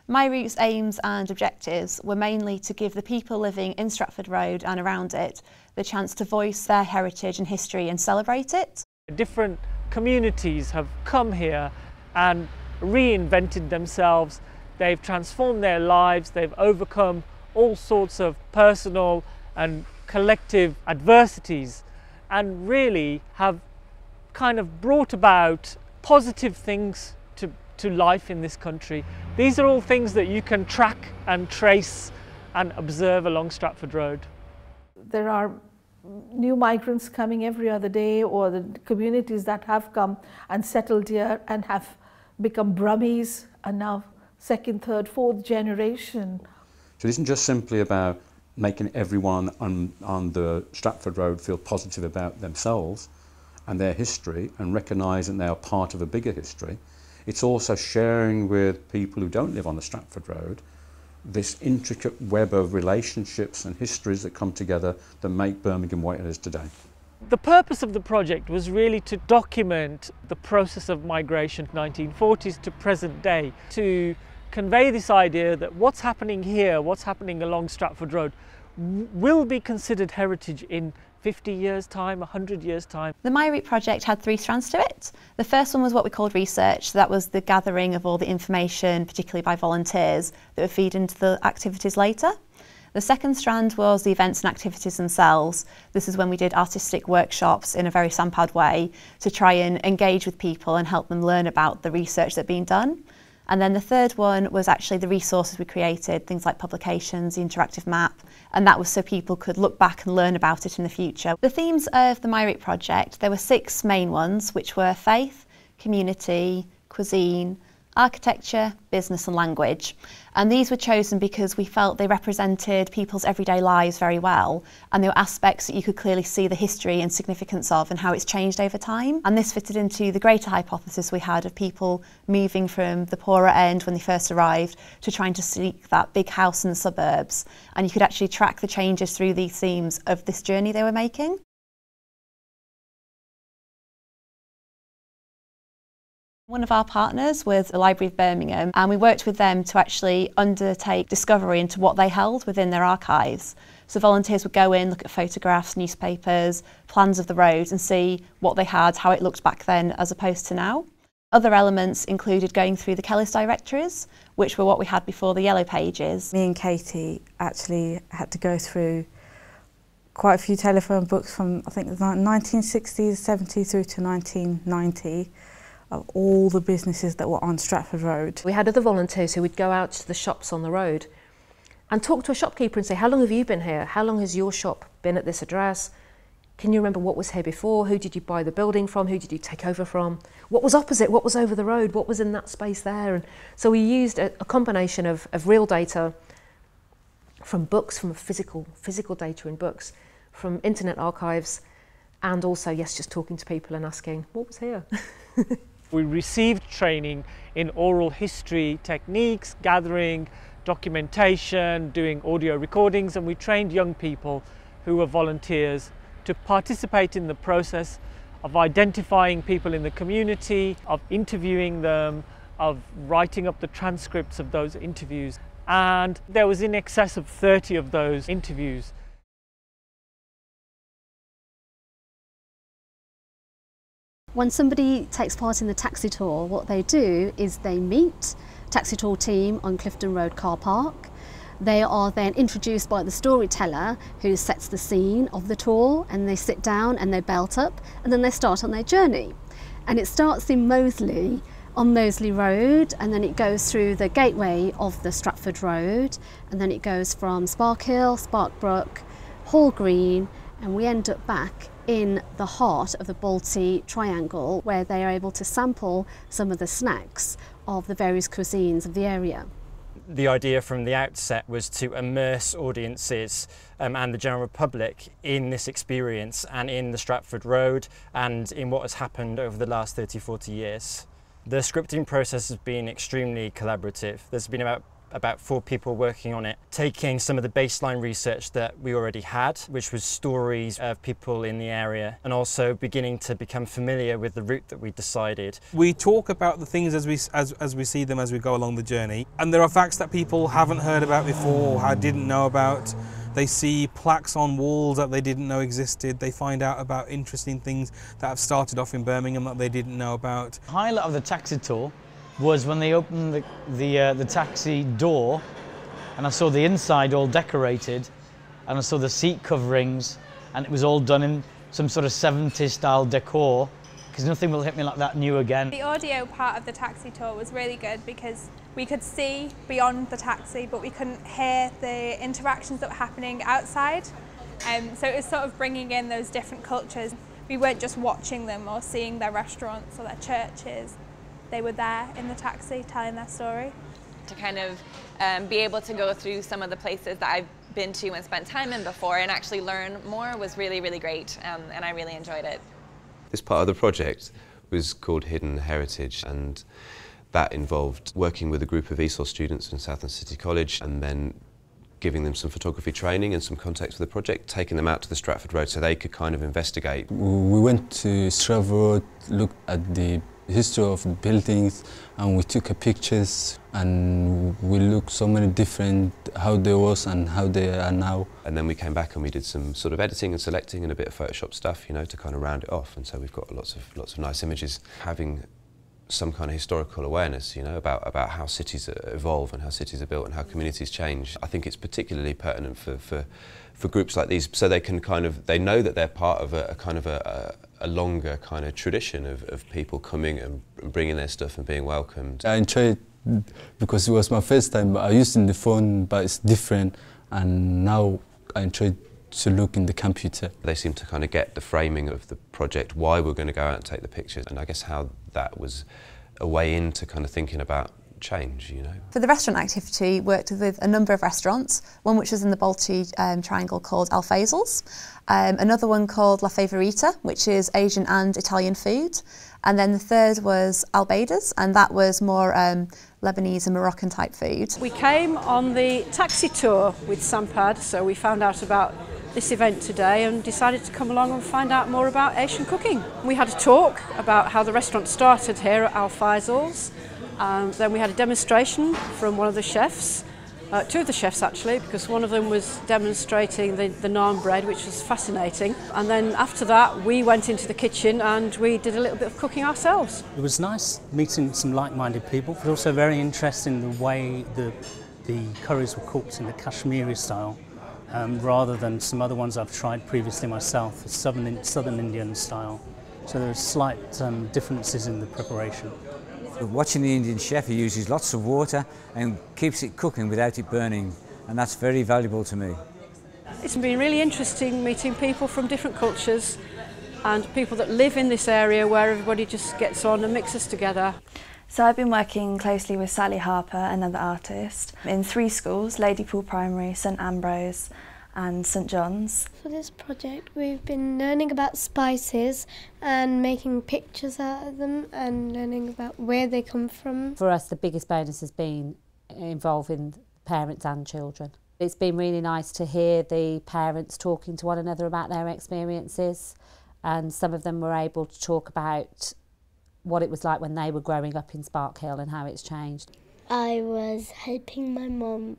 My route's aims and objectives were mainly to give the people living in Stratford Road and around it the chance to voice their heritage and history and celebrate it. Different communities have come here and reinvented themselves. They've transformed their lives, they've overcome all sorts of personal and collective adversities and really have kind of brought about positive things to life in this country. These are all things that you can track and trace and observe along Stratford Road. There are new migrants coming every other day, or the communities that have come and settled here and have become Brummies and now second, third, fourth generation. So it isn't just simply about making everyone on the Stratford Road feel positive about themselves and their history and recognising they are part of a bigger history. It's also sharing with people who don't live on the Stratford Road this intricate web of relationships and histories that come together that make Birmingham what it is today. The purpose of the project was really to document the process of migration from 1940s to present day, to convey this idea that what's happening here, what's happening along Stratford Road, will be considered heritage in 50 years' time, 100 years' time. The My Route project had 3 strands to it. The first one was what we called research. So that was the gathering of all the information, particularly by volunteers, that would feed into the activities later. The second strand was the events and activities themselves. This is when we did artistic workshops in a very Sampad way to try and engage with people and help them learn about the research that had been done. And then the third one was actually the resources we created, things like publications, the interactive map, and that was so people could look back and learn about it in the future. The themes of the My Route project, there were 6 main ones, which were faith, community, cuisine, architecture, business and language. And these were chosen because we felt they represented people's everyday lives very well, and there were aspects that you could clearly see the history and significance of and how it's changed over time. And this fitted into the greater hypothesis we had of people moving from the poorer end when they first arrived to trying to seek that big house in the suburbs. And you could actually track the changes through these themes of this journey they were making. One of our partners was the Library of Birmingham, and we worked with them to actually undertake discovery into what they held within their archives. So volunteers would go in, look at photographs, newspapers, plans of the road and see what they had, how it looked back then as opposed to now. Other elements included going through the Kelly's directories, which were what we had before the yellow pages. Me and Katie actually had to go through quite a few telephone books from, I think, the 1960s, 70 through to 1990. Of all the businesses that were on Stratford Road. We had other volunteers who would go out to the shops on the road and talk to a shopkeeper and say, how long have you been here? How long has your shop been at this address? Can you remember what was here before? Who did you buy the building from? Who did you take over from? What was opposite? What was over the road? What was in that space there? And so we used a combination of real data from books, from physical data in books, from internet archives, and also, yes, just talking to people and asking, what was here? We received training in oral history techniques, gathering, documentation, doing audio recordings, and we trained young people who were volunteers to participate in the process of identifying people in the community, of interviewing them, of writing up the transcripts of those interviews. And there was in excess of 30 of those interviews. When somebody takes part in the taxi tour, what they do is they meet taxi tour team on Clifton Road car park. They are then introduced by the storyteller who sets the scene of the tour, and they sit down and they belt up and then they start on their journey. And it starts in Moseley, on Moseley Road, and then it goes through the gateway of the Stratford Road, and then it goes from Sparkhill, Sparkbrook, Hall Green, and we end up back in the heart of the Balti Triangle, where they are able to sample some of the snacks of the various cuisines of the area. The idea from the outset was to immerse audiences and the general public in this experience and in the Stratford Road and in what has happened over the last 30-40 years. The scripting process has been extremely collaborative. There's been about about 4 people working on it, taking some of the baseline research that we already had, which was stories of people in the area, and also beginning to become familiar with the route that we decided. We talk about the things as we see them as we go along the journey, and there are facts that people haven't heard about before or didn't know about. They see plaques on walls that they didn't know existed. They find out about interesting things that have started off in Birmingham that they didn't know about. The highlight of the taxi tour was when they opened the taxi door, and I saw the inside all decorated, and I saw the seat coverings, and it was all done in some sort of 70s style decor, because nothing will hit me like that new again. The audio part of the taxi tour was really good because we could see beyond the taxi, but we couldn't hear the interactions that were happening outside. So it was sort of bringing in those different cultures. We weren't just watching them or seeing their restaurants or their churches. They were there in the taxi telling their story. To kind of be able to go through some of the places that I've been to and spent time in before and actually learn more was really, really great, and I really enjoyed it. This part of the project was called Hidden Heritage, and that involved working with a group of ESOL students from Southend City College and then giving them some photography training and some context for the project, taking them out to the Stratford Road so they could kind of investigate. We went to Stratford Road, looked at the history of the buildings, and we took pictures, and we looked so many different how they was and how they are now. And then we came back and we did some sort of editing and selecting and a bit of Photoshop stuff, you know, to kind of round it off. And so we've got lots of nice images, having some kind of historical awareness, you know, about how cities evolve and how cities are built and how communities change. I think it's particularly pertinent for groups like these, so they can kind of, they know that they're part of a kind of a longer kind of tradition of people coming and bringing their stuff and being welcomed. I enjoyed it because it was my first time, but I used in the phone, but it's different, and now I enjoy to look in the computer. They seem to kind of get the framing of the project, why we're going to go out and take the pictures, and I guess how that was a way into kind of thinking about change, you know. For the restaurant activity, worked with a number of restaurants, one which was in the Balti Triangle called Al Faisal's, another one called La Favorita, which is Asian and Italian food, and then the third was Al Baida's, and that was more Lebanese and Moroccan type food. We came on the taxi tour with Sampad, so we found out about this event today and decided to come along and find out more about Asian cooking. We had a talk about how the restaurant started here at Al Faisal's. Then we had a demonstration from one of the chefs, 2 of the chefs actually, because one of them was demonstrating the naan bread, which was fascinating. And then after that we went into the kitchen and we did a little bit of cooking ourselves. It was nice meeting some like-minded people, but also very interesting the way the curries were cooked in the Kashmiri style, rather than some other ones I've tried previously myself, the Southern Indian style. So there are slight differences in the preparation. Watching the Indian chef, he uses lots of water and keeps it cooking without it burning, and that's very valuable to me. It's been really interesting meeting people from different cultures and people that live in this area where everybody just gets on and mixes together. So I've been working closely with Sally Harper, another artist, in 3 schools, Ladypool Primary, St Ambrose and St John's. For this project we've been learning about spices and making pictures out of them and learning about where they come from. For us the biggest bonus has been involving parents and children. It's been really nice to hear the parents talking to one another about their experiences, and some of them were able to talk about what it was like when they were growing up in Sparkhill and how it's changed. I was helping my mum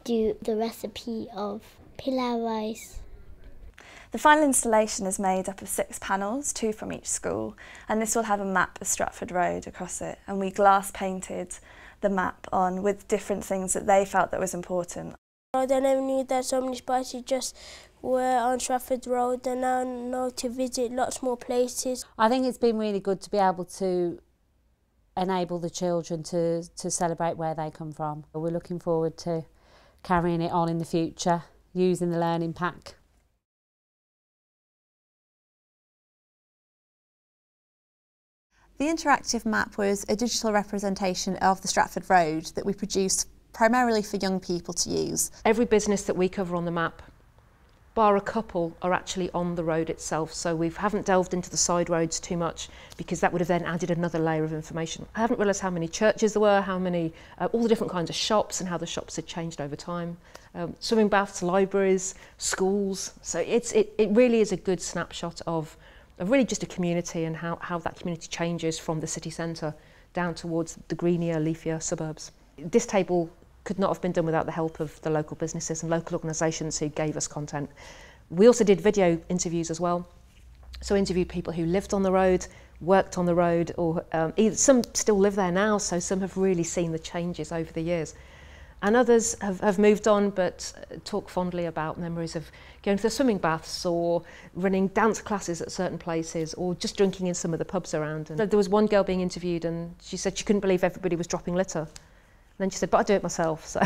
do the recipe of pilau rice. The final installation is made up of 6 panels, 2 from each school, and this will have a map of Stratford Road across it, and we glass painted the map on with different things that they felt that was important. I never knew that so many spices just were on Stratford Road, and now I know to visit lots more places. I think it's been really good to be able to enable the children to celebrate where they come from. We're looking forward to carrying it on in the future, using the learning pack. The interactive map was a digital representation of the Stratford Road that we produced primarily for young people to use. Every business that we cover on the map bar a couple, are actually on the road itself. So we haven't delved into the side roads too much because that would have then added another layer of information. I haven't realised how many churches there were, how many, all the different kinds of shops and how the shops had changed over time. Swimming baths, libraries, schools. So it really is a good snapshot of really just a community and how that community changes from the city centre down towards the greenier, leafier suburbs. This table could not have been done without the help of the local businesses and local organisations who gave us content. We also did video interviews as well. So interviewed people who lived on the road, worked on the road, or some still live there now, so some have really seen the changes over the years. And others have moved on, but talk fondly about memories of going to the swimming baths or running dance classes at certain places or just drinking in some of the pubs around. And there was one girl being interviewed and she said she couldn't believe everybody was dropping litter. And then she said, but I do it myself. So,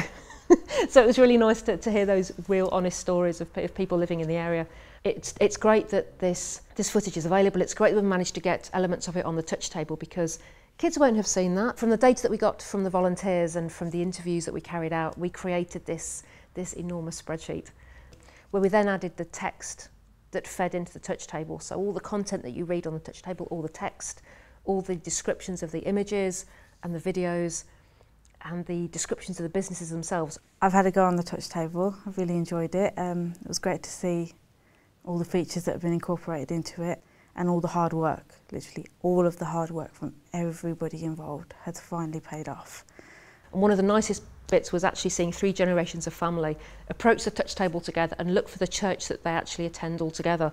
so it was really nice to hear those real honest stories of people living in the area. It's great that this footage is available. It's great that we managed to get elements of it on the touch table because kids won't have seen that. From the data that we got from the volunteers and from the interviews that we carried out, we created this enormous spreadsheet where we then added the text that fed into the touch table. So all the content that you read on the touch table, all the text, all the descriptions of the images and the videos and the descriptions of the businesses themselves. I've had a go on the touch table. I've really enjoyed it. It was great to see all the features that have been incorporated into it. And all the hard work, literally all of the hard work from everybody involved has finally paid off. And one of the nicest bits was actually seeing 3 generations of family approach the touch table together and look for the church that they actually attend all together.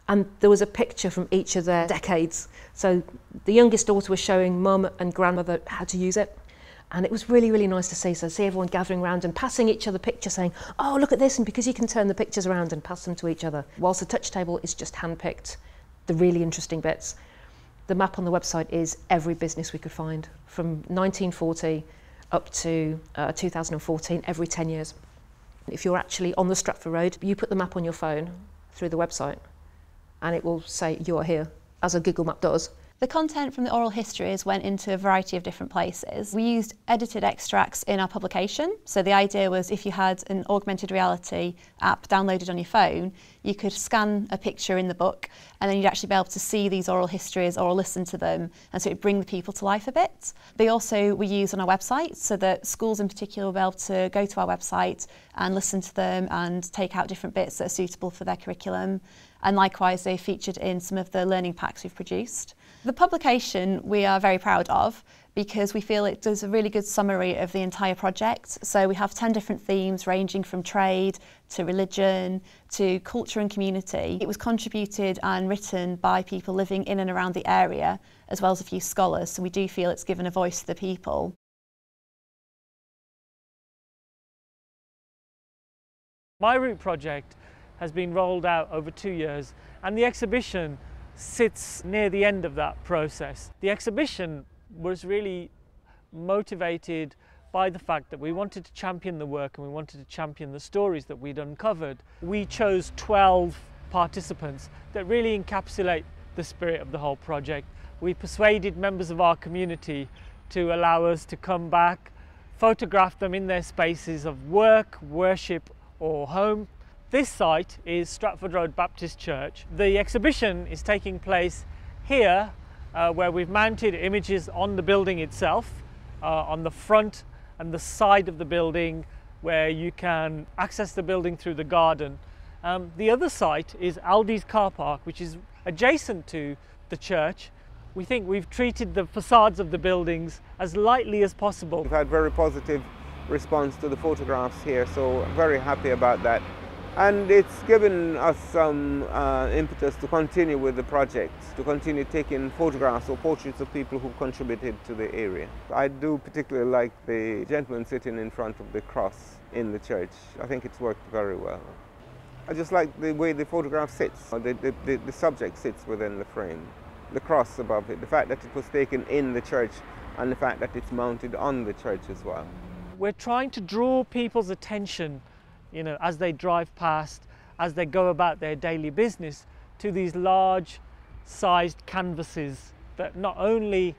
And there was a picture from each of their decades. So the youngest daughter was showing mum and grandmother how to use it. And it was really, really nice to see. So see everyone gathering around and passing each other pictures saying, oh, look at this, and because you can turn the pictures around and pass them to each other. Whilst the touch table is just hand-picked, the really interesting bits. The map on the website is every business we could find from 1940 up to 2014, every 10 years. If you're actually on the Stratford Road, you put the map on your phone through the website and it will say you are here, as a Google map does. The content from the oral histories went into a variety of different places. We used edited extracts in our publication. So the idea was if you had an augmented reality app downloaded on your phone, you could scan a picture in the book and then you'd actually be able to see these oral histories or listen to them, and so it'd bring the people to life a bit. They also were used on our website so that schools in particular will be able to go to our website and listen to them and take out different bits that are suitable for their curriculum. And likewise, they featured in some of the learning packs we've produced. The publication we are very proud of because we feel it does a really good summary of the entire project. So we have 10 different themes ranging from trade to religion to culture and community. It was contributed and written by people living in and around the area, as well as a few scholars. So we do feel it's given a voice to the people. My Route project has been rolled out over 2 years, and the exhibition sits near the end of that process. The exhibition was really motivated by the fact that we wanted to champion the work and we wanted to champion the stories that we'd uncovered. We chose 12 participants that really encapsulate the spirit of the whole project. We persuaded members of our community to allow us to come back, photograph them in their spaces of work, worship or home. This site is Stratford Road Baptist Church. The exhibition is taking place here where we've mounted images on the building itself, on the front and the side of the building where you can access the building through the garden. The other site is Aldi's car park, which is adjacent to the church. We think we've treated the facades of the buildings as lightly as possible. We've had very positive response to the photographs here, so I'm very happy about that. And it's given us some impetus to continue with the project, to continue taking photographs or portraits of people who contributed to the area. I do particularly like the gentleman sitting in front of the cross in the church. I think it's worked very well. I just like the way the photograph sits. The subject sits within the frame. The cross above it, the fact that it was taken in the church and the fact that it's mounted on the church as well. We're trying to draw people's attention, you know, as they drive past, as they go about their daily business, to these large sized canvases that not only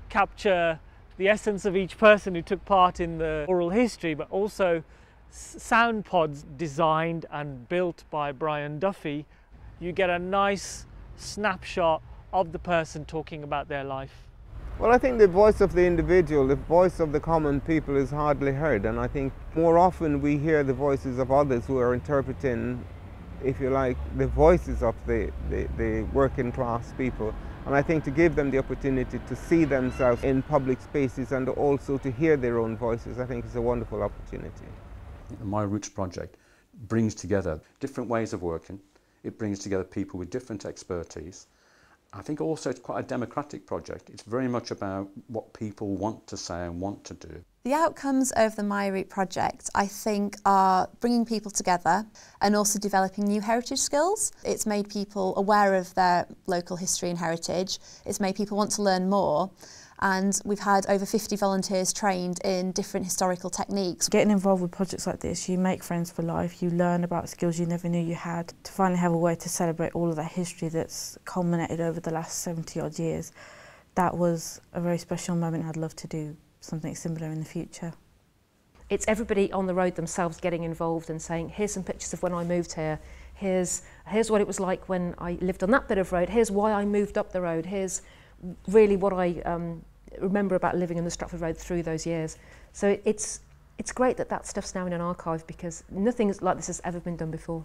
capture the essence of each person who took part in the oral history, but also sound pods designed and built by Brian Duffy, you get a nice snapshot of the person talking about their life. Well, I think the voice of the individual, the voice of the common people is hardly heard, and I think more often we hear the voices of others who are interpreting, if you like, the voices of the working class people. And I think to give them the opportunity to see themselves in public spaces and also to hear their own voices, I think is a wonderful opportunity. The My Roots project brings together different ways of working. It brings together people with different expertise. I think also it's quite a democratic project. It's very much about what people want to say and want to do. The outcomes of the My Route project, I think, are bringing people together and also developing new heritage skills. It's made people aware of their local history and heritage. It's made people want to learn more. And we've had over 50 volunteers trained in different historical techniques. Getting involved with projects like this, you make friends for life, you learn about skills you never knew you had. To finally have a way to celebrate all of that history that's culminated over the last 70 odd years, that was a very special moment. I'd love to do something similar in the future. It's everybody on the road themselves getting involved and saying, here's some pictures of when I moved here, here's what it was like when I lived on that bit of road, here's why I moved up the road, here's really what I remember about living in the Stratford Road through those years. So it's great that that stuff's now in an archive, because nothing like this has ever been done before.